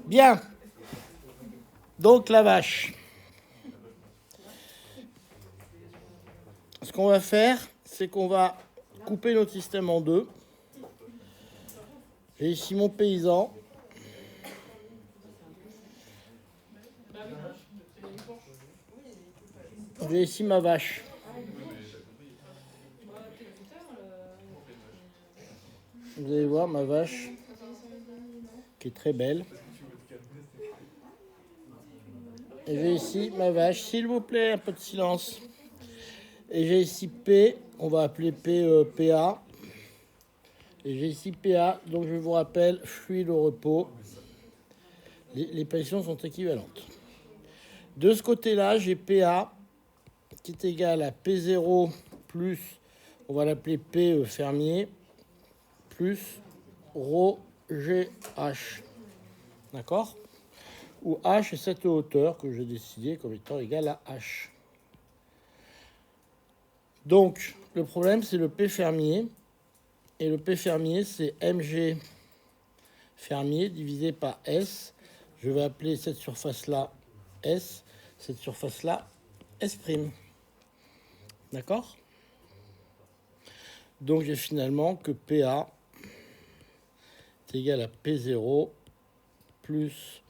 Bien. Donc la vache. Ce qu'on va faire, c'est qu'on va couper notre système en deux. J'ai ici mon paysan. J'ai ici ma vache. Vous allez voir ma vache, qui est très belle. Et j'ai ici ma vache, s'il vous plaît, un peu de silence. Et j'ai ici P, on va appeler P, PA. Et j'ai ici PA, donc je vous rappelle, fluide au repos. Les pressions sont équivalentes. De ce côté-là, j'ai PA qui est égal à P0 plus, on va l'appeler P fermier, plus ρ GH. D'accord? Où H est cette hauteur que j'ai décidé comme étant égale à H. Donc, le problème, c'est le P fermier. Et le P fermier, c'est mg fermier divisé par S. Je vais appeler cette surface-là S, cette surface-là S'. D'accord? Donc, j'ai finalement que PA est égal à P0 plus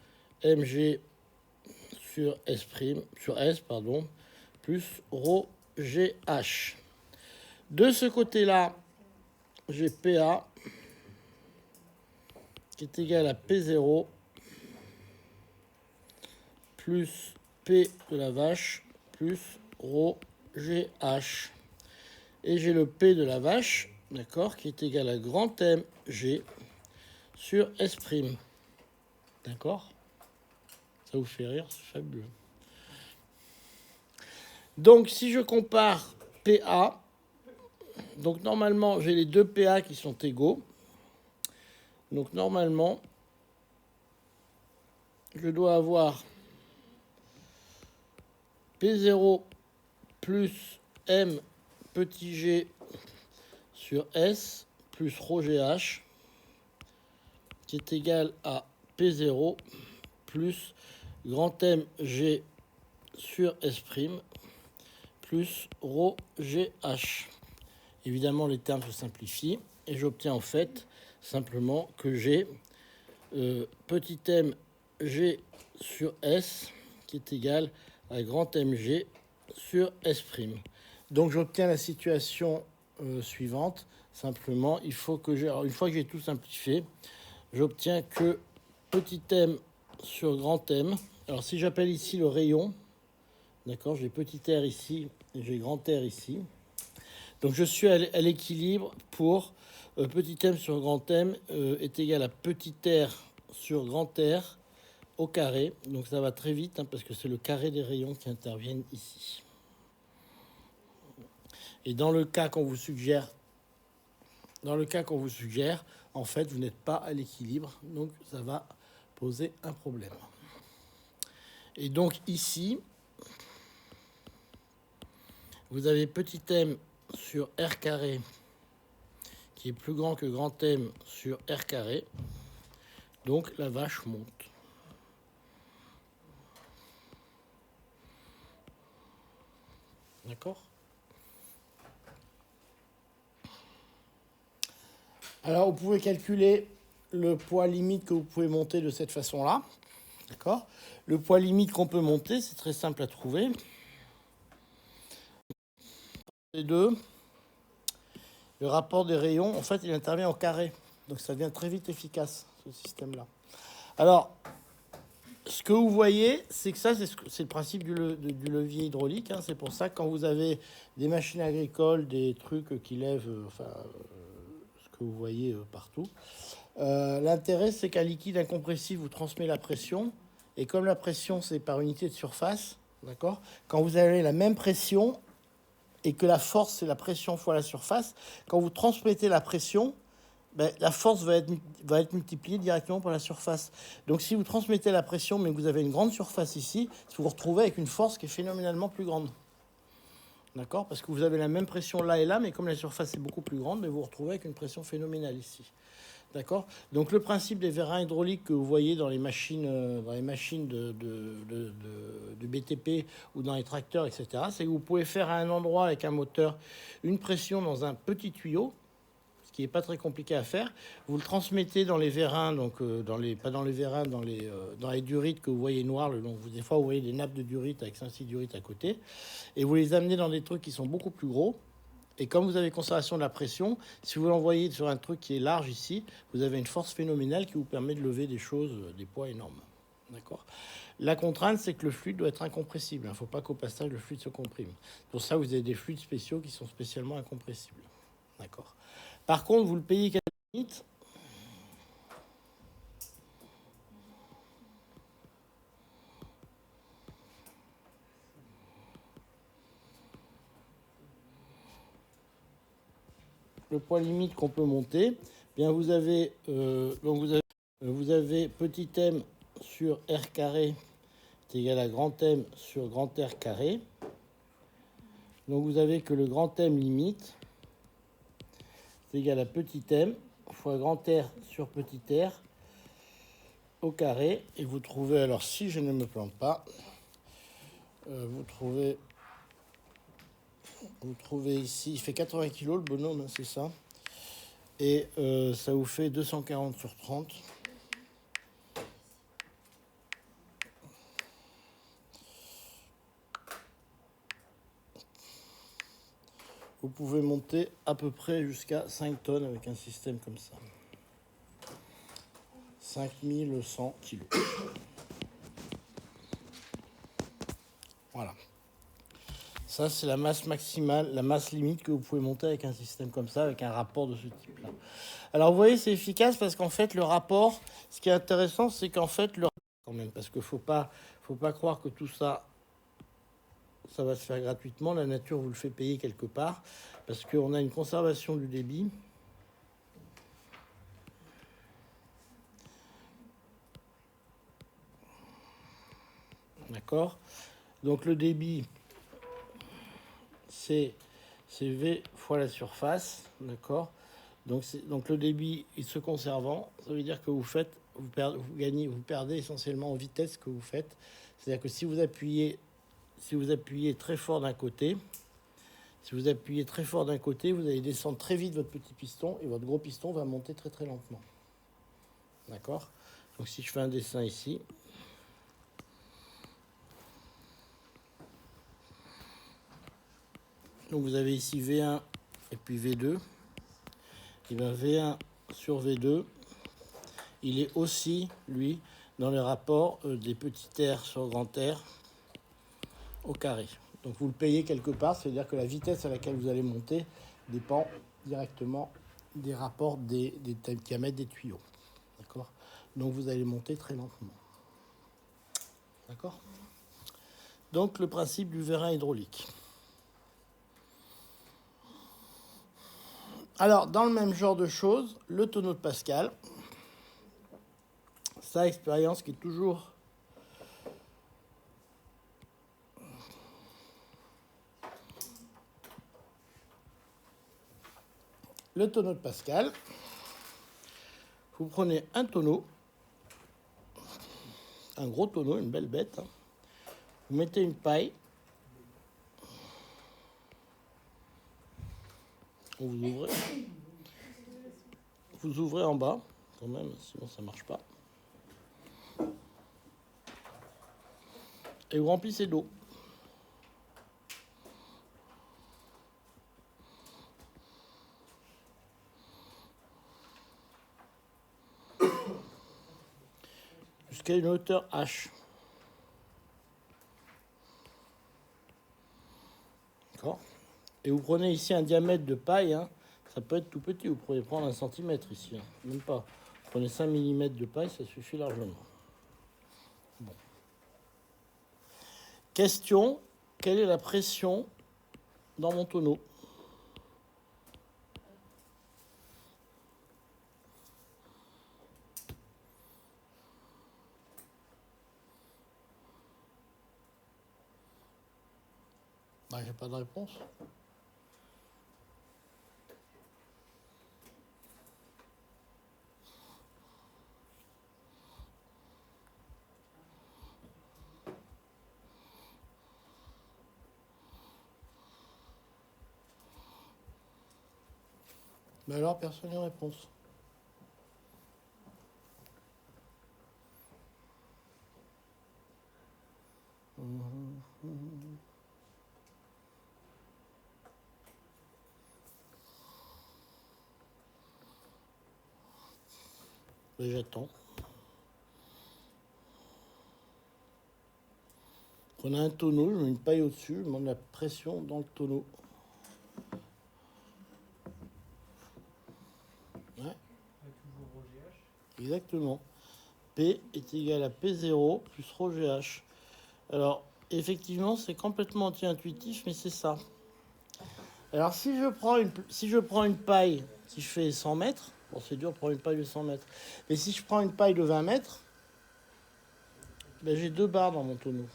mg sur S', plus ρ GH. De ce côté-là, j'ai PA qui est égal à P0 plus P de la vache plus ρ GH. Et j'ai le P de la vache, d'accord, qui est égal à grand M G sur S'. D'accord? Ça vous fait rire, c'est fabuleux. Donc, si je compare PA, donc normalement, j'ai les deux PA qui sont égaux. Donc, normalement, je dois avoir P0 plus M petit g sur S plus ρ GH qui est égal à P0 plus grand M G sur S' plus ρ GH. Évidemment, les termes se simplifient et j'obtiens en fait simplement que j'ai petit m G sur S qui est égal à grand mg sur S'. Donc j'obtiens la situation suivante. Simplement, il faut que une fois que j'ai tout simplifié, j'obtiens que petit m sur grand M. Alors si j'appelle ici le rayon, d'accord, j'ai petit r ici et j'ai grand R ici. Donc je suis à l'équilibre pour petit m sur grand M est égal à petit r sur grand R au carré. Donc ça va très vite parce que c'est le carré des rayons qui interviennent ici. Et dans le cas qu'on vous suggère, en fait, vous n'êtes pas à l'équilibre, donc ça va poser un problème. Et donc ici, vous avez petit m sur R carré qui est plus grand que grand M sur R carré. Donc la vache monte. D'accord? Alors vous pouvez calculer le poids limite que vous pouvez monter de cette façon-là. D'accord? Le poids limite qu'on peut monter, c'est très simple à trouver. Les deux, le rapport des rayons, en fait, il intervient en carré. Donc ça devient très vite efficace, ce système-là. Alors, ce que vous voyez, c'est que ça, c'est le principe du levier hydraulique. C'est pour ça que quand vous avez des machines agricoles, des trucs qui lèvent, ce que vous voyez partout, l'intérêt, c'est qu'un liquide incompressible vous transmet la pression. Et comme la pression, c'est par unité de surface, d'accord, quand vous avez la même pression et que la force, c'est la pression fois la surface, quand vous transmettez la pression, la force va être multipliée directement par la surface. Donc si vous transmettez la pression, mais que vous avez une grande surface ici, vous vous retrouvez avec une force qui est phénoménalement plus grande. D'accord? Parce que vous avez la même pression là et là, mais comme la surface est beaucoup plus grande, vous vous retrouvez avec une pression phénoménale ici. D'accord. Donc le principe des vérins hydrauliques que vous voyez dans les machines, de BTP ou dans les tracteurs, etc., c'est que vous pouvez faire à un endroit avec un moteur une pression dans un petit tuyau, ce qui n'est pas très compliqué à faire. Vous le transmettez dans les vérins, donc pas dans les vérins, dans les durites que vous voyez noirs le long. Des fois, vous voyez des nappes de durite avec 5-6 durites à côté, et vous les amenez dans des trucs qui sont beaucoup plus gros. Et comme vous avez conservation de la pression, si vous l'envoyez sur un truc qui est large ici, vous avez une force phénoménale qui vous permet de lever des choses, des poids énormes. D'accord. La contrainte, c'est que le fluide doit être incompressible. Il ne faut pas qu'au passage, le fluide se comprime. Pour ça, vous avez des fluides spéciaux qui sont spécialement incompressibles. D'accord. Par contre, vous le payez qu'à la limite. Le poids limite qu'on peut monter, bien vous avez petit m sur r carré est égal à grand M sur grand R carré. Donc vous avez que le grand M limite c'est égal à petit m fois grand R sur petit r au carré. Et vous trouvez, alors si je ne me plante pas, vous trouvez ici, il fait 80 kg le bonhomme, c'est ça. Et ça vous fait 240 sur 30. Vous pouvez monter à peu près jusqu'à 5 tonnes avec un système comme ça. 5100 kg. Voilà. Ça, c'est la masse maximale, la masse limite que vous pouvez monter avec un système comme ça, avec un rapport de ce type-là. Alors, vous voyez, c'est efficace parce qu'en fait, le rapport, ce qui est intéressant, c'est qu'en fait, quand même, parce qu'il faut pas croire que tout ça, ça va se faire gratuitement. La nature vous le fait payer quelque part parce qu'on a une conservation du débit. D'accord. Donc, le débit, c'est V fois la surface, d'accord. Donc le débit il se conservant, ça veut dire que vous perdez essentiellement en vitesse que vous faites. C'est-à-dire que si vous appuyez très fort d'un côté, vous allez descendre très vite votre petit piston et votre gros piston va monter très très lentement. D'accord. Donc si je fais un dessin ici. Donc vous avez ici V1 et puis V2. Et bien V1 sur V2, il est aussi, lui, dans le rapport des petits R sur grand R au carré. Donc vous le payez quelque part, c'est-à-dire que la vitesse à laquelle vous allez monter dépend directement des rapports des diamètres des tuyaux. D'accord. Donc vous allez monter très lentement. D'accord. Donc le principe du vérin hydraulique. Alors, dans le même genre de choses, le tonneau de Pascal, sa expérience qui est toujours le tonneau de Pascal. Vous prenez un tonneau, un gros tonneau, une belle bête. Vous mettez une paille. Vous ouvrez en bas, quand même, sinon ça ne marche pas. Et vous remplissez d'eau. Jusqu'à une hauteur H. D'accord. Et vous prenez ici un diamètre de paille, hein. Ça peut être tout petit, vous pourriez prendre 1 centimètre ici, hein. Même pas. Vous prenez 5 mm de paille, ça suffit largement. Bon. Question, quelle est la pression dans mon tonneau? Ben, j'ai pas de réponse. Mais alors, personne n'a réponse. Mais j'attends. On a un tonneau, je mets une paille au-dessus, je mets de la pression dans le tonneau. Ouais. Exactement. P est égal à P0 plus ρGH. Alors, effectivement, c'est complètement anti-intuitif, mais c'est ça. Alors, si je prends une paille qui fait 100 mètres, bon, c'est dur de prendre une paille de 100 mètres, mais si je prends une paille de 20 mètres, ben, j'ai 2 barres dans mon tonneau.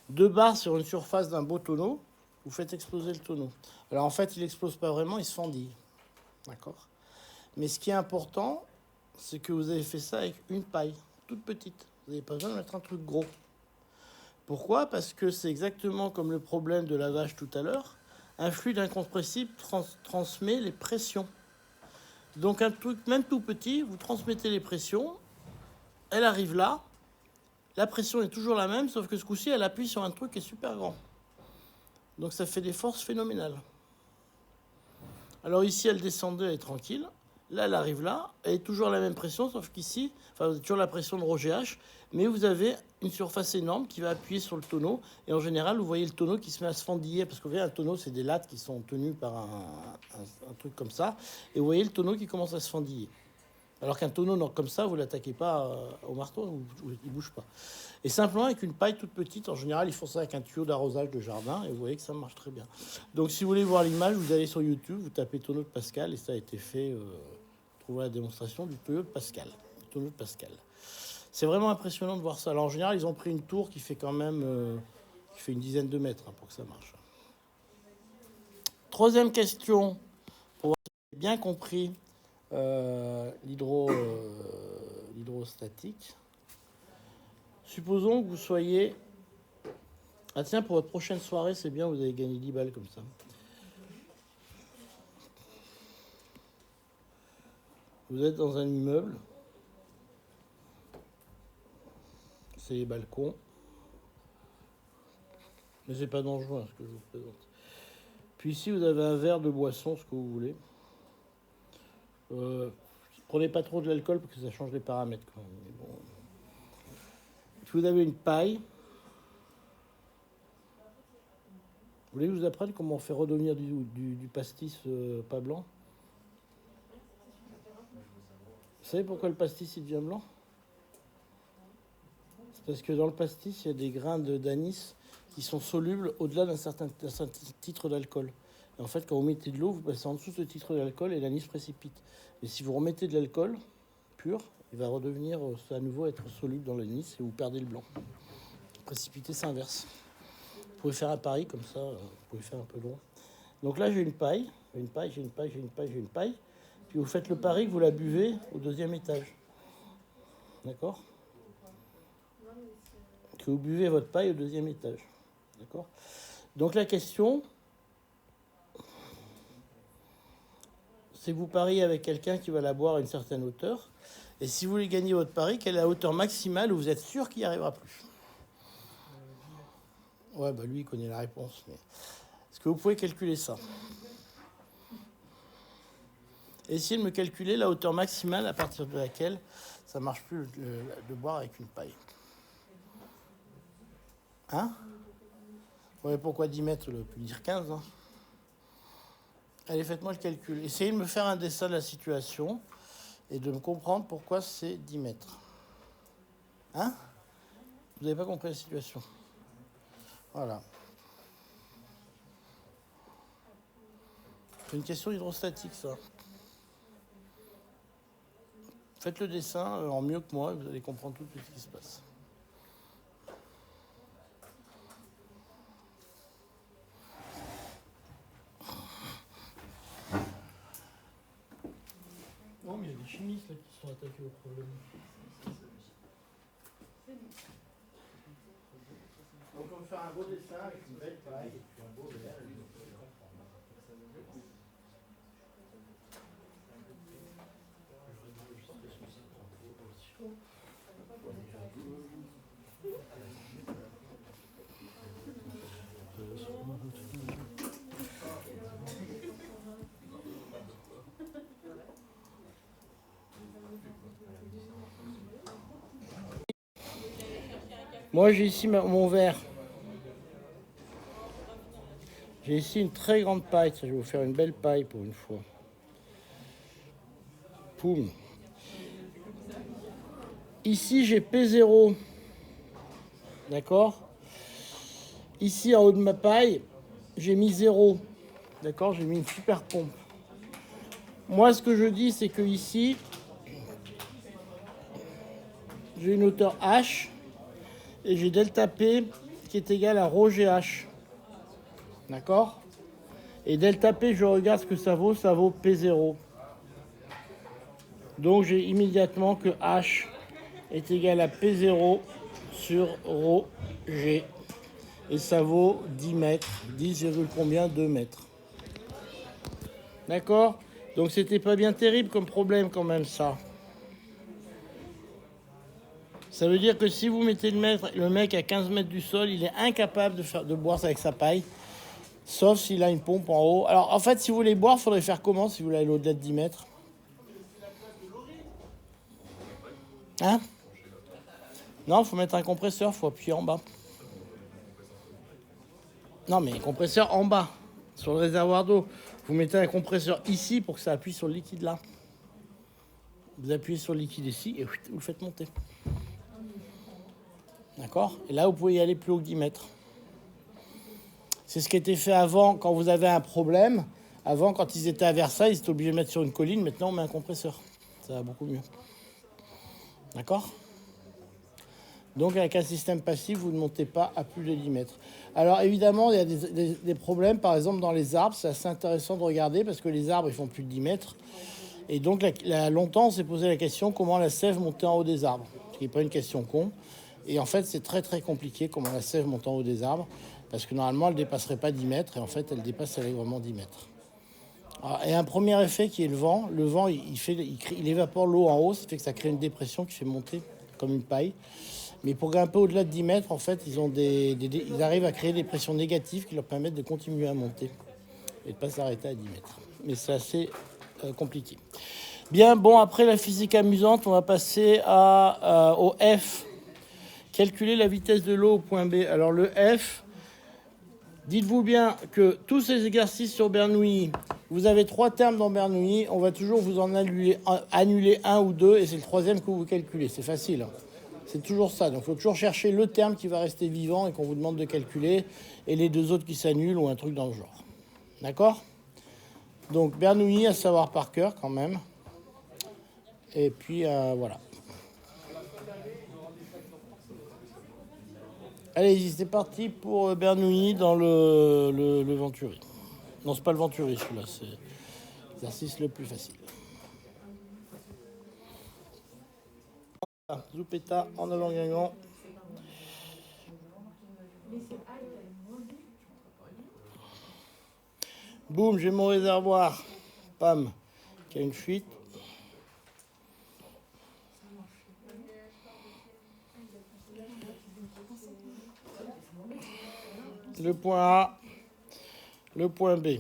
2 barres sur une surface d'un beau tonneau, vous faites exploser le tonneau. Alors, en fait, il n'explose pas vraiment, il se fendille. D'accord ? Mais ce qui est important, c'est que vous avez fait ça avec une paille, toute petite. Vous n'avez pas besoin de mettre un truc gros. Pourquoi ? Parce que c'est exactement comme le problème de lavage tout à l'heure. Un fluide incompressible transmet les pressions. Donc un truc même tout petit, vous transmettez les pressions, elle arrive là, la pression est toujours la même, sauf que ce coup-ci, elle appuie sur un truc qui est super grand. Donc ça fait des forces phénoménales. Alors ici, elle descendait, elle est tranquille. Là, elle arrive là, elle est toujours la même pression, sauf qu'ici, enfin, vous avez toujours la pression de ρGH, mais vous avez une surface énorme qui va appuyer sur le tonneau. Et en général, vous voyez le tonneau qui se met à se fendiller, parce que vous voyez, un tonneau, c'est des lattes qui sont tenues par un truc comme ça. Et vous voyez le tonneau qui commence à se fendiller. Alors qu'un tonneau comme ça, vous ne l'attaquez pas au marteau, il ne bouge pas. Et simplement avec une paille toute petite, en général, ils font ça avec un tuyau d'arrosage de jardin, et vous voyez que ça marche très bien. Donc si vous voulez voir l'image, vous allez sur YouTube, vous tapez tonneau de Pascal, et ça a été fait, trouver la démonstration du tonneau de Pascal. Tonneau de Pascal. C'est vraiment impressionnant de voir ça. Alors en général, ils ont pris une tour qui fait quand même qui fait une dizaine de mètres pour que ça marche. Troisième question, pour avoir bien compris l'hydrostatique. Supposons que vous soyez... Ah tiens, pour votre prochaine soirée, c'est bien, vous avez gagné 10 balles comme ça. Vous êtes dans un immeuble. C'est les balcons. Mais c'est pas dangereux ce que je vous présente. Puis ici, vous avez un verre de boisson, ce que vous voulez. Prenez pas trop de l'alcool parce que ça change les paramètres quand même. Mais bon. Puis vous avez une paille. Vous voulez que je vous apprenne comment on fait redevenir du pastis pas blanc ? Vous savez pourquoi le pastis il devient blanc ? C'est parce que dans le pastis, il y a des grains d'anis qui sont solubles au-delà d'un certain titre d'alcool. Et en fait, quand vous mettez de l'eau, vous passez en dessous de ce titre d'alcool et l'anis précipite. Et si vous remettez de l'alcool pur, il va redevenir à nouveau être soluble dans l'anis et vous perdez le blanc. Précipiter s'inverse. Vous pouvez faire un pari comme ça, vous pouvez faire un peu long. Donc là, j'ai une paille. Puis vous faites le pari que vous la buvez au 2e étage. D'accord ? Que vous buvez votre paille au 2e étage. D'accord ? Donc la question, c'est que vous pariez avec quelqu'un qui va la boire à une certaine hauteur. Et si vous voulez gagner votre pari, quelle est la hauteur maximale où vous êtes sûr qu'il n'y arrivera plus ? Ouais, bah lui, il connaît la réponse. Mais... Est-ce que vous pouvez calculer ça ? Essayez de me calculer la hauteur maximale à partir de laquelle ça ne marche plus de boire avec une paille. Hein ? Ouais, pourquoi 10 mètres ? Je peux dire 15. Hein. Allez, faites-moi le calcul. Essayez de me faire un dessin de la situation et de me comprendre pourquoi c'est 10 mètres. Hein ? Vous n'avez pas compris la situation. Voilà. C'est une question hydrostatique, ça. Faites le dessin en mieux que moi, vous allez comprendre tout ce qui se passe. Non, mais il y a des chimistes là, qui sont attaqués au problème. Donc on va faire un beau dessin avec une belle paille et puis un beau verre. Moi, j'ai ici mon verre. J'ai ici une très grande paille. Je vais vous faire une belle paille pour une fois. Poum. Ici, j'ai P0. D'accord? Ici, en haut de ma paille, j'ai mis 0. D'accord? J'ai mis une super pompe. Moi, ce que je dis, c'est que ici, j'ai une hauteur H et j'ai delta P qui est égal à rho GH. D'accord? Et delta P, je regarde ce que ça vaut P0. Donc j'ai immédiatement que H est égal à P0 sur rho G. Et ça vaut 10 mètres. 10, combien? 2 mètres. D'accord? Donc c'était pas bien terrible comme problème quand même ça. Ça veut dire que si vous mettez le mec à 15 mètres du sol, il est incapable de boire ça avec sa paille. Sauf s'il a une pompe en haut. Alors en fait, si vous voulez boire, il faudrait faire comment si vous voulez aller au-delà de 10 mètres? Hein? Non, il faut mettre un compresseur, il faut appuyer en bas. Non, mais un compresseur en bas, sur le réservoir d'eau. Vous mettez un compresseur ici pour que ça appuie sur le liquide là. Vous appuyez sur le liquide ici et vous le faites monter. D'accord? Et là, vous pouvez y aller plus haut que 10 mètres. C'est ce qui était fait avant quand vous avez un problème. Avant, quand ils étaient à Versailles, ils étaient obligés de mettre sur une colline. Maintenant, on met un compresseur. Ça va beaucoup mieux. D'accord? Donc, avec un système passif, vous ne montez pas à plus de 10 mètres. Alors, évidemment, il y a des problèmes. Par exemple, dans les arbres, c'est assez intéressant de regarder parce que les arbres, ils font plus de 10 mètres. Et donc, longtemps, on s'est posé la question comment la sève montait en haut des arbres. Ce qui n'est pas une question con. Et en fait, c'est très, très compliqué comment la sève monte en haut des arbres. Parce que normalement, elle ne dépasserait pas 10 mètres. Et en fait, elle dépasse allègrement 10 mètres. Alors, et un premier effet qui est le vent. Le vent, il évapore l'eau en haut. Ça fait que ça crée une dépression qui fait monter comme une paille. Mais pour grimper au-delà de 10 mètres, en fait, ils arrivent à créer des pressions négatives qui leur permettent de continuer à monter et de ne pas s'arrêter à 10 mètres. Mais c'est assez compliqué. Bien, bon, après la physique amusante, on va passer au F. Calculer la vitesse de l'eau au point B. Alors le F, dites-vous bien que tous ces exercices sur Bernoulli, vous avez 3 termes dans Bernoulli, on va toujours vous en annuler un ou deux, et c'est le troisième que vous calculez. C'est facile. C'est toujours ça. Donc il faut toujours chercher le terme qui va rester vivant et qu'on vous demande de calculer, et les deux autres qui s'annulent ou un truc dans le genre. D'accord? Donc Bernoulli à savoir par cœur quand même. Et puis voilà. Allez-y, c'est parti pour Bernoulli dans le Venturi. Non, c'est pas le Venturi celui-là, c'est l'exercice le plus facile. Zoupeta en allant gagnant. Boum, j'ai mon réservoir. Pam, qui a une fuite. Le point A, le point B.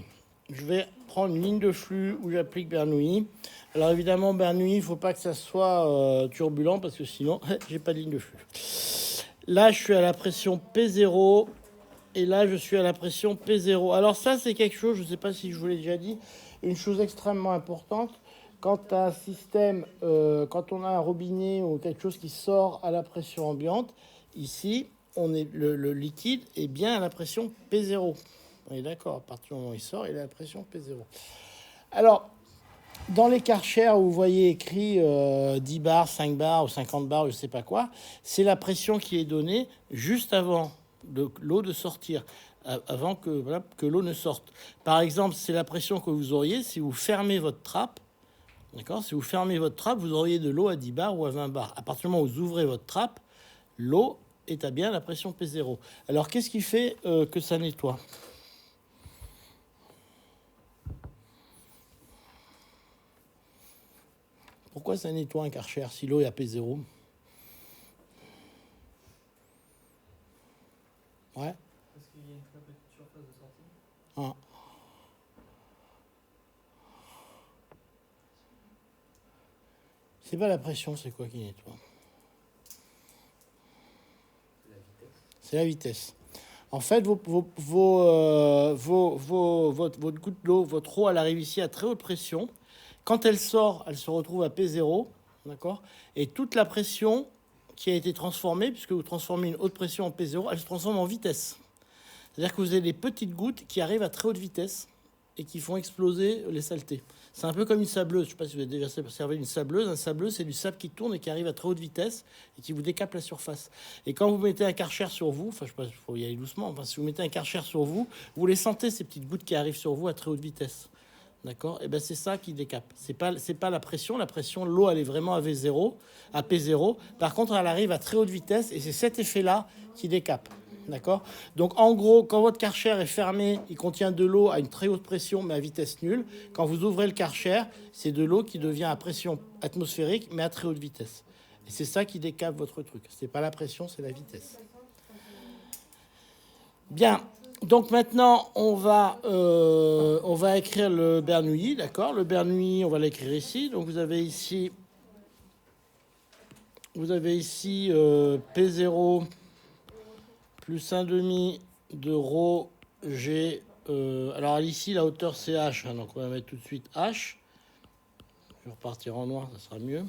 Je vais prendre une ligne de flux où j'applique Bernoulli. Alors évidemment, Bernoulli, il ne faut pas que ça soit turbulent parce que sinon, j'ai pas de ligne de flux. Là, je suis à la pression P0 et là, je suis à la pression P0. Alors ça, c'est quelque chose, je ne sais pas si je vous l'ai déjà dit, une chose extrêmement importante. Quand un système, quand on a un robinet ou quelque chose qui sort à la pression ambiante, ici, le liquide est bien à la pression P0. On est d'accord, à partir du moment où il sort, il est à la pression P0. Alors, dans les Karcher où vous voyez écrit 10 bars, 5 bars ou 50 bars, je ne sais pas quoi, c'est la pression qui est donnée juste avant l'eau de sortir, avant que l'eau ne sorte. Par exemple, c'est la pression que vous auriez si vous fermez votre trappe. D'accord? Si vous fermez votre trappe, vous auriez de l'eau à 10 bars ou à 20 bars. À partir du moment où vous ouvrez votre trappe, l'eau est à bien la pression P0. Alors, qu'est-ce qui fait que ça nettoie? Pourquoi ça nettoie un Karcher si l'eau est à P0? Ouais. Parce qu'il y a une très petite surface de sortie. Ah. C'est pas la pression, c'est quoi qui nettoie? C'est la C'est la vitesse. En fait, votre goutte d'eau, votre eau, elle arrive ici à très haute pression. Quand elle sort, elle se retrouve à P0, d'accord? Et toute la pression qui a été transformée, puisque vous transformez une haute pression en P0, elle se transforme en vitesse. C'est-à-dire que vous avez des petites gouttes qui arrivent à très haute vitesse et qui font exploser les saletés. C'est un peu comme une sableuse. Je ne sais pas si vous avez déjà observé une sableuse. Un sableuse, c'est du sable qui tourne et qui arrive à très haute vitesse et qui vous décape la surface. Et quand vous mettez un Karcher sur vous, enfin, je sais pas, il faut y aller doucement. Enfin, si vous mettez un Karcher sur vous, vous les sentez, ces petites gouttes qui arrivent sur vous à très haute vitesse. D'accord? Et bien, c'est ça qui décape. C'est pas la pression. La pression, l'eau, elle est vraiment à V0, à P0. Par contre, elle arrive à très haute vitesse et c'est cet effet-là qui décape. D'accord? Donc, en gros, quand votre Karcher est fermé, il contient de l'eau à une très haute pression, mais à vitesse nulle. Quand vous ouvrez le Karcher, c'est de l'eau qui devient à pression atmosphérique, mais à très haute vitesse. Et c'est ça qui décape votre truc. C'est pas la pression, c'est la vitesse. Bien. Donc maintenant, on va écrire le Bernoulli, d'accord? Le Bernoulli, on va l'écrire ici. Donc vous avez ici P0 plus 1,5 de rho G. Alors ici, la hauteur c'est H, hein, donc on va mettre tout de suite H. Je vais repartir en noir, ça sera mieux.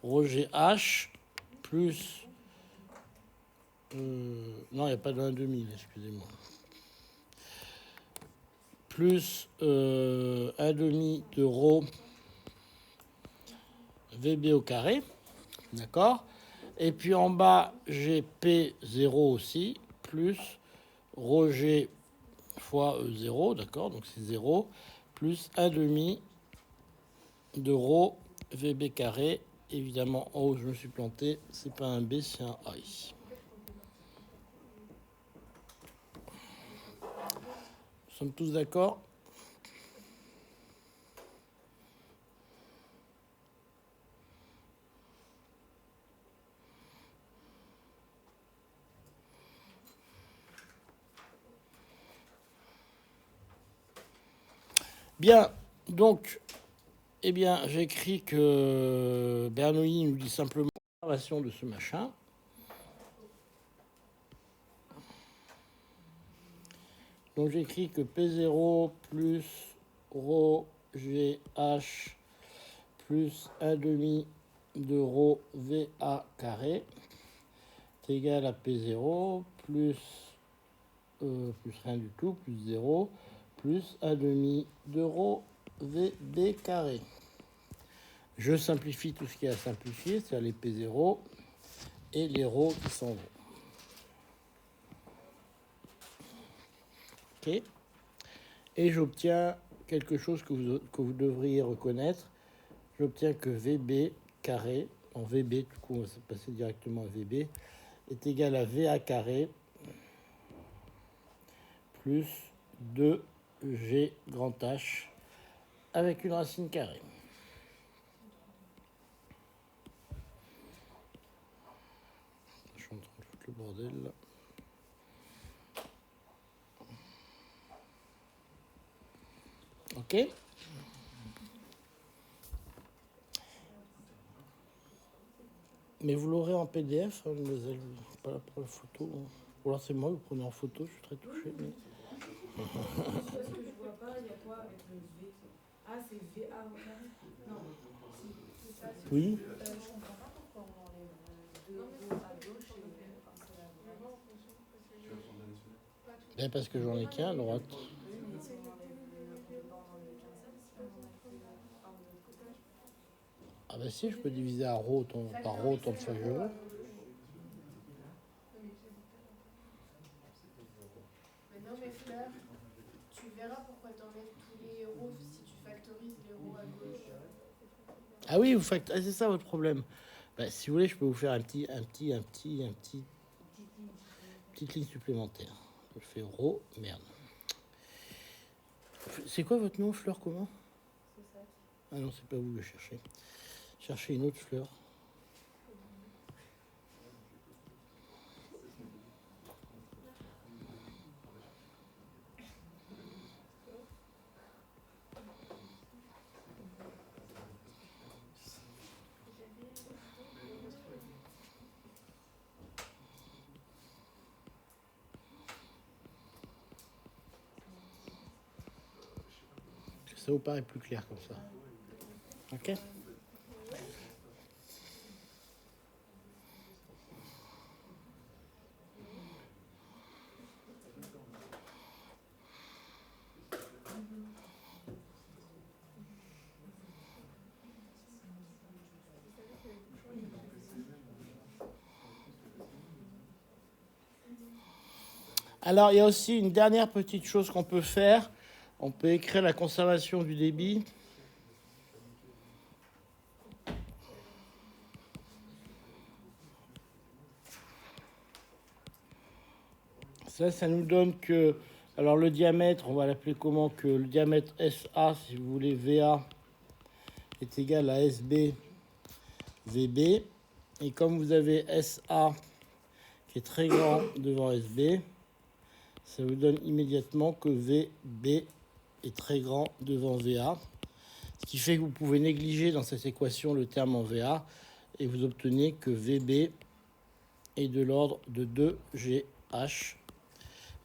Rho GH plus... non, il n'y a pas de 1,5, excusez-moi. Plus 1,5 de rho VB au carré, d'accord? Et puis en bas, j'ai P0 aussi, plus rho G fois 0, d'accord? Donc c'est 0, plus 1,5 de rho VB carré. Évidemment, en haut, je me suis planté, c'est pas un B, c'est un A ici. Nous sommes tous d'accord? Bien, donc, eh bien, j'écris que Bernoulli nous dit simplement l'observation de ce machin. Donc j'écris que P0 plus rho GH plus 1,5 de rho VA carré est égal à P0 plus rien du tout, plus 0, plus 1,5 de rho VB carré. Je simplifie tout ce qui est à simplifier, c'est-à-dire les P0 et les rho qui s'en vont. Ok. Et j'obtiens quelque chose que vous devriez reconnaître. J'obtiens que VB carré, en VB, du coup on va passer directement à VB, est égal à VA carré plus 2G grand H avec une racine carrée. Je suis en train de foutre le bordel là. Ok. Mais vous l'aurez en PDF, hein, mademoiselle, pas là pour la photo. Ou alors c'est moi, vous prenez en photo, je suis très touché. Mais... Parce que je vois pas, il y a quoi avec le V? Ah, c'est VA au carré? Non, c'est ça. Oui. Je comprends pas pourquoi on enlève deux rho à gauche et un seul à droite. Ben parce que j'en ai qu'un à droite. Oui, mais si on enlève on peut pas en enlever qu'un seul si on en a que un de l'autre côté. Ah ben si, je peux diviser à rho par rho autant de fois que je veux. Mais non, mais Fleur, tu verras pourquoi t'enlèves tous les rho si tu factorises les rho à gauche. Ah oui, c'est ça votre problème. Ben, si vous voulez, je peux vous faire petite ligne supplémentaire. Je fais rho, merde. C'est quoi votre nom, Fleur comment? C'est ça. Ah non, c'est pas vous que je cherchez. Cherchez une autre fleur. Ça vous paraît plus clair comme ça. Ok. Alors, il y a aussi une dernière petite chose qu'on peut faire. On peut écrire la conservation du débit. Ça nous donne que... Alors, le diamètre, on va l'appeler comment? Que le diamètre SA, si vous voulez, VA, est égal à SB, VB. Et comme vous avez SA qui est très grand devant SB, ça vous donne immédiatement que VB est très grand devant VA. Ce qui fait que vous pouvez négliger dans cette équation le terme en VA et vous obtenez que VB est de l'ordre de 2GH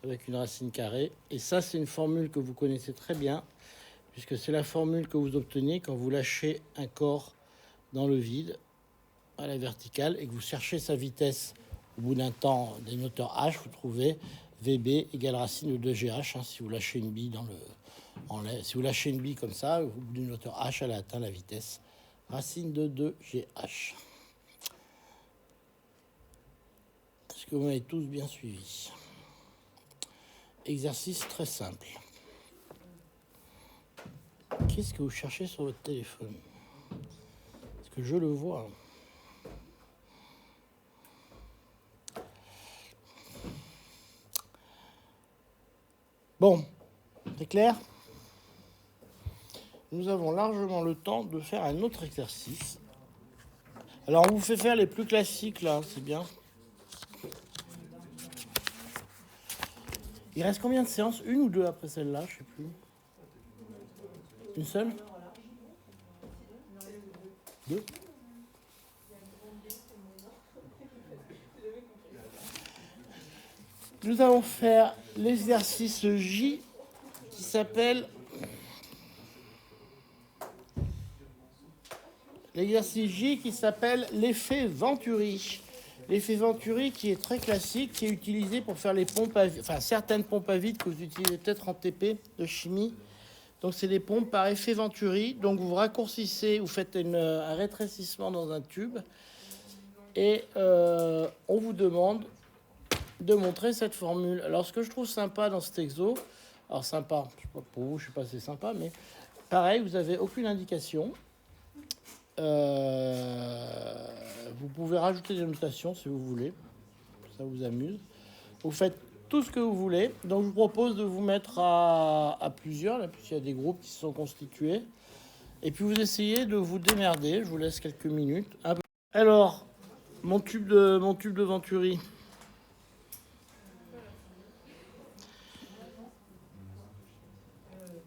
avec une racine carrée. Et ça, c'est une formule que vous connaissez très bien puisque c'est la formule que vous obtenez quand vous lâchez un corps dans le vide à la verticale et que vous cherchez sa vitesse au bout d'un temps d'une hauteur h, vous trouvez VB égale racine de 2GH. Si vous lâchez une bille si vous lâchez une bille comme ça, au bout d'une hauteur h, elle a atteint la vitesse racine de 2GH. Est-ce que vous m'avez tous bien suivi? Exercice très simple. Qu'est-ce que vous cherchez sur votre téléphone? Est-ce que je le vois? Bon, c'est clair? Nous avons largement le temps de faire un autre exercice. Alors, on vous fait faire les plus classiques, là, c'est bien. Il reste combien de séances? Une ou deux après celle-là? Je ne sais plus. Une seule? Deux? Nous allons faire l'exercice J qui s'appelle... L'exercice J qui s'appelle l'effet Venturi. L'effet Venturi qui est très classique, qui est utilisé pour faire les pompes à vide, enfin certaines pompes à vide que vous utilisez peut-être en TP de chimie. Donc c'est des pompes par effet Venturi. Donc vous raccourcissez, vous faites un rétrécissement dans un tube et on vous demande de montrer cette formule. Alors ce que je trouve sympa dans cet exo, alors sympa, je sais pas pour vous, je sais pas si c'est sympa, mais pareil, vous n'avez aucune indication. Vous pouvez rajouter des notations si vous voulez, ça vous amuse. Vous faites tout ce que vous voulez. Donc je vous propose de vous mettre à plusieurs, là, puisqu'il y a des groupes qui se sont constitués. Et puis vous essayez de vous démerder. Je vous laisse quelques minutes. Alors, mon tube de Venturi.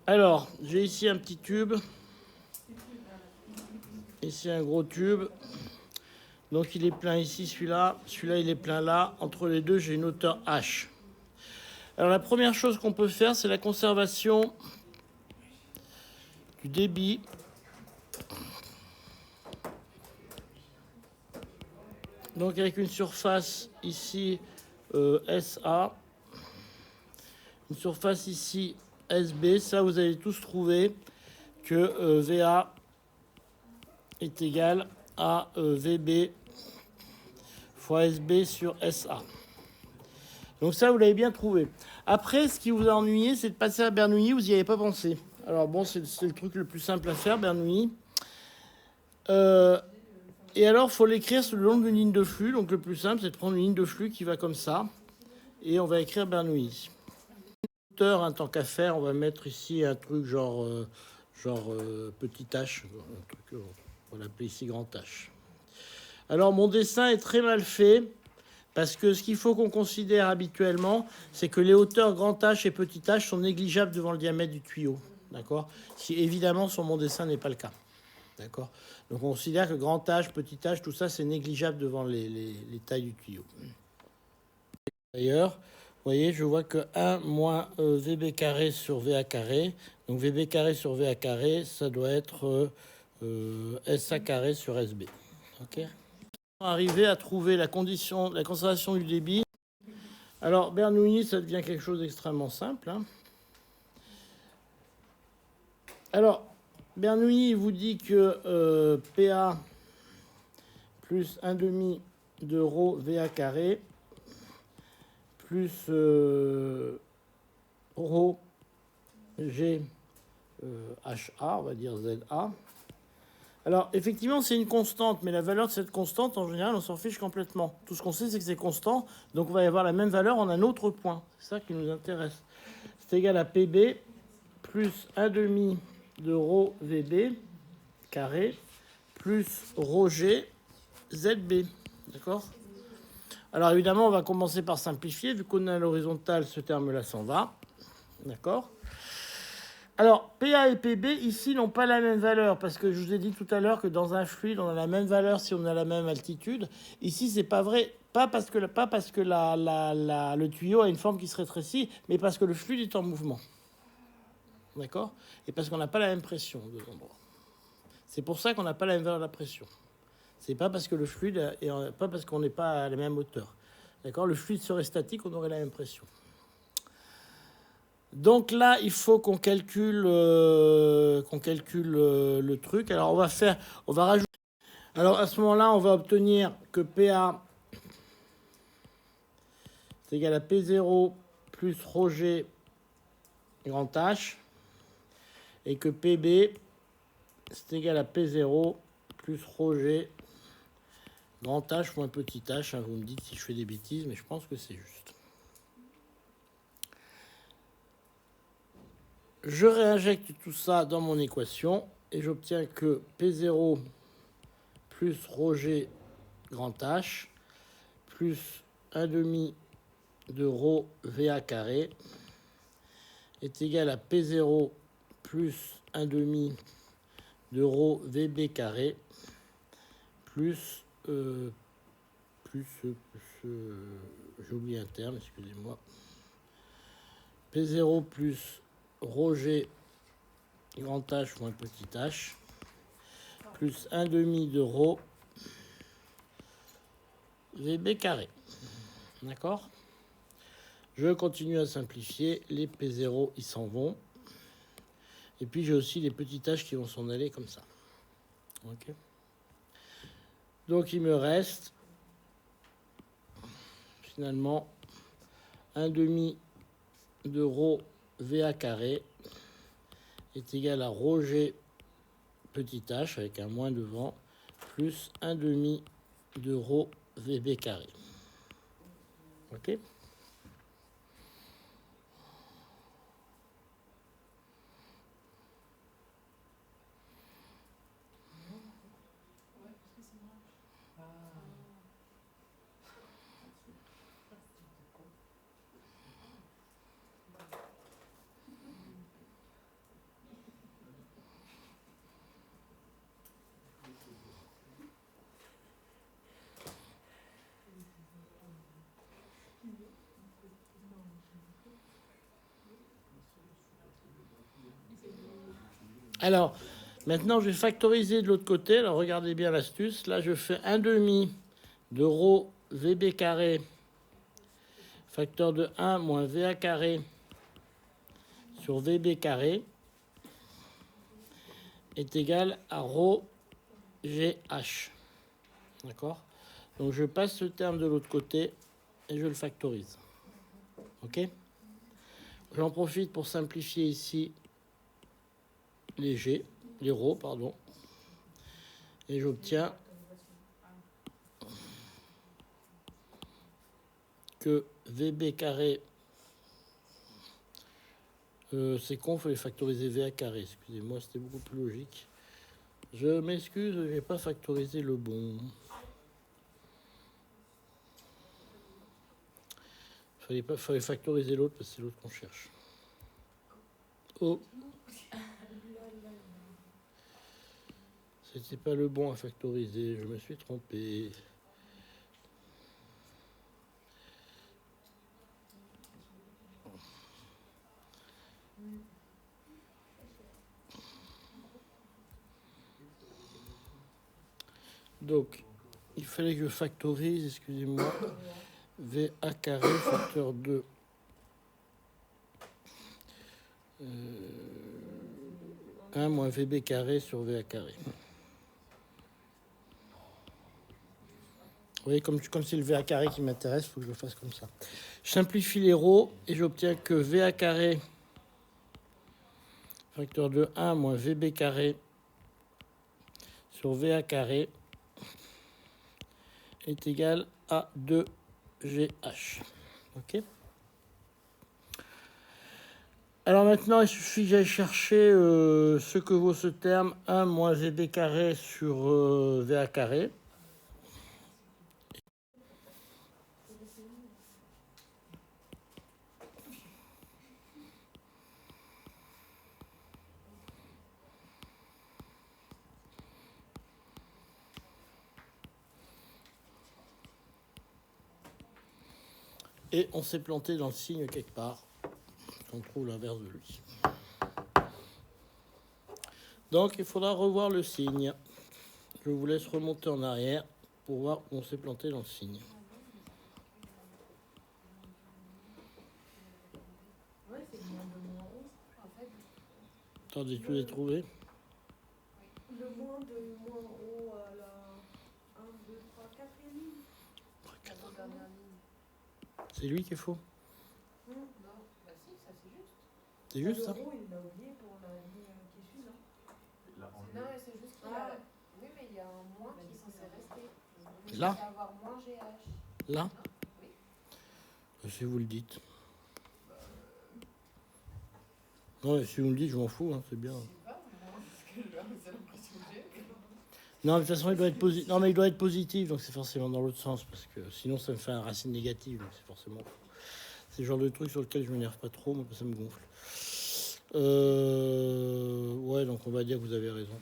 Alors, j'ai ici un petit tube. Ici un gros tube. Donc il est plein ici, celui-là. Celui-là, il est plein là. Entre les deux, j'ai une hauteur H. Alors la première chose qu'on peut faire, c'est la conservation du débit. Donc avec une surface ici SA. Une surface ici SB. Ça, vous avez tous trouvé que VA est égal à VB fois SB sur SA. Donc ça, vous l'avez bien trouvé. Après, ce qui vous a ennuyé, c'est de passer à Bernoulli. Vous n'y avez pas pensé. Alors bon, c'est le truc le plus simple à faire, Bernoulli. Et alors, il faut l'écrire sous le long d'une ligne de flux. Donc le plus simple, c'est de prendre une ligne de flux qui va comme ça. Et on va écrire Bernoulli. Hein, tant qu'à faire, on va mettre ici un truc genre petit h. Un truc, on va l'appeler ici grand H. Alors, mon dessin est très mal fait. Parce que ce qu'il faut qu'on considère habituellement, c'est que les hauteurs grand H et petit h sont négligeables devant le diamètre du tuyau. D'accord? Si évidemment sur mon dessin n'est pas le cas. D'accord? Donc on considère que grand H, petit h, tout ça c'est négligeable devant les tailles du tuyau. D'ailleurs, voyez, je vois que 1 moins VB carré sur VA carré. Donc VB carré sur VA carré, ça doit être SA carré sur SB. Ok. Arriver à trouver la conservation du débit. Alors Bernoulli, ça devient quelque chose d'extrêmement simple. Hein. Alors Bernoulli vous dit que PA plus 1 demi de rho VA carré plus rho G HA, on va dire ZA. Alors, effectivement, c'est une constante, mais la valeur de cette constante, en général, on s'en fiche complètement. Tout ce qu'on sait, c'est que c'est constant, donc on va y avoir la même valeur en un autre point. C'est ça qui nous intéresse. C'est égal à PB plus 1 demi de rho VB carré plus rho G ZB. D'accord ? Alors, évidemment, on va commencer par simplifier. Vu qu'on est à l'horizontale, ce terme-là s'en va. D'accord ? Alors, PA et PB, ici, n'ont pas la même valeur, parce que je vous ai dit tout à l'heure que dans un fluide, on a la même valeur si on a la même altitude. Ici, c'est pas vrai, pas parce que le tuyau a une forme qui se rétrécit, mais parce que le fluide est en mouvement. D'accord ? Et parce qu'on n'a pas la même pression aux deux endroits. C'est pour ça qu'on n'a pas la même valeur de la pression. C'est pas parce que le fluide est pas parce qu'on n'est pas à la même hauteur. D'accord ? Le fluide serait statique, on aurait la même pression. Donc là, il faut qu'on calcule le truc. Alors on va rajouter. Alors à ce moment-là, on va obtenir que PA c'est égal à P0 plus ρ G grand H et que PB c'est égal à P0 plus ρ G grand H moins petit h. Vous me dites si je fais des bêtises, mais je pense que c'est juste. Je réinjecte tout ça dans mon équation et j'obtiens que P0 plus ρ G grand H plus 1 demi de rho VA carré est égal à P0 plus 1 demi de rho VB carré plus j'ai oublié un terme, excusez-moi. P0 plus rho G grand H moins petit h plus 1 demi de rho VB carré. D'accord ? Je continue à simplifier. Les P0, ils s'en vont. Et puis, j'ai aussi les petits h qui vont s'en aller comme ça. Ok ? Donc, il me reste finalement 1 demi de rho VA carré est égal à rho G petit h avec un moins devant plus 1 demi de rho VB carré. Ok ? Alors, maintenant, je vais factoriser de l'autre côté. Alors, regardez bien l'astuce. Là, je fais 1 demi de rho VB carré, facteur de 1 moins VA carré sur VB carré est égal à rho GH. D'accord ? Donc, je passe ce terme de l'autre côté et je le factorise. Ok ? J'en profite pour simplifier ici les G, les ρ, pardon. Et j'obtiens que VB carré, c'est con, il fallait factoriser VA carré. Excusez-moi, c'était beaucoup plus logique. Je m'excuse, je n'ai pas factorisé le bon. Il fallait factoriser l'autre parce que c'est l'autre qu'on cherche. Oh. C'était pas le bon à factoriser, je me suis trompé. Donc, il fallait que je factorise, excusez-moi, VA carré facteur 2. 1 moins VB carré sur VA carré. Vous voyez, comme c'est le VA carré qui m'intéresse, il faut que je le fasse comme ça. Je simplifie les rho et j'obtiens que VA carré facteur de 1 moins VB carré sur VA carré est égal à 2GH. Ok. Alors maintenant, il suffit que j'aille chercher ce que vaut ce terme 1 moins VB carré sur VA carré. Et on s'est planté dans le signe quelque part. On trouve l'inverse de lui. Donc, il faudra revoir le signe. Je vous laisse remonter en arrière pour voir où on s'est planté dans le signe. Ouais, c'est moins de moins 11. En fait, Attendez, tu l'as trouvé? Le moins de moins haut à la 1, 2, 3, 4 et demi. la toute dernière ligne. C'est lui qui est faux? Non, bah si, ça c'est juste. C'est juste ça? Le haut, il l'a oublié pour la ligne qui suit, là. Non, mais c'est juste qu'il a... Oui, mais il y a un moins qui est censé rester. Il Là? censé avoir moins GH. Là? Oui. Si vous le dites. Non, mais si vous me le dites, je m'en fous, hein, c'est bien. Je sais pas, moi, parce que c'est l'impression que j'ai. Non, mais de toute façon, il doit être positif. Non, mais il doit être positif, donc c'est forcément dans l'autre sens, parce que sinon, ça me fait un racine négative, donc c'est forcément faux. C'est le genre de truc sur lequel je m'énerve pas trop, moi, ça me gonfle. Ouais, donc on va dire que vous avez raison.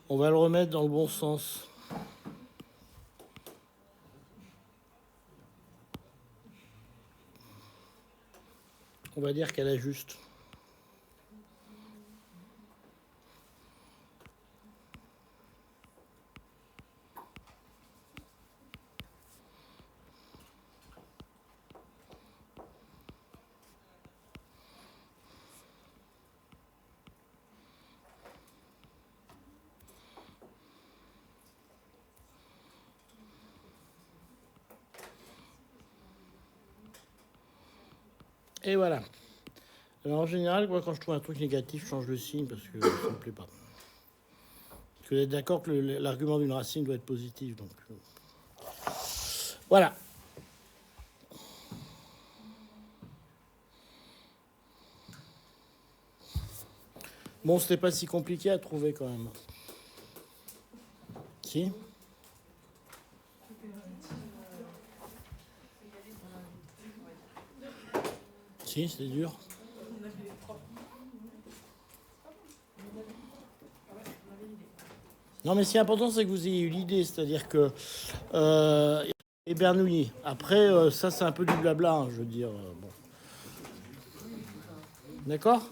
On va le remettre dans le bon sens. On va dire qu'elle est juste. Et voilà. Alors en général, moi, quand je trouve un truc négatif, je change le signe parce que ça ne me plaît pas. Parce que vous êtes d'accord que l'argument d'une racine doit être positif. Donc, voilà. Bon, c'était pas si compliqué à trouver quand même. Si? Si, c'est dur. Non, mais ce qui est important, c'est que vous ayez eu l'idée, c'est-à-dire que et Bernoulli. Après, ça, c'est un peu du blabla, hein, je veux dire. Bon. D'accord ?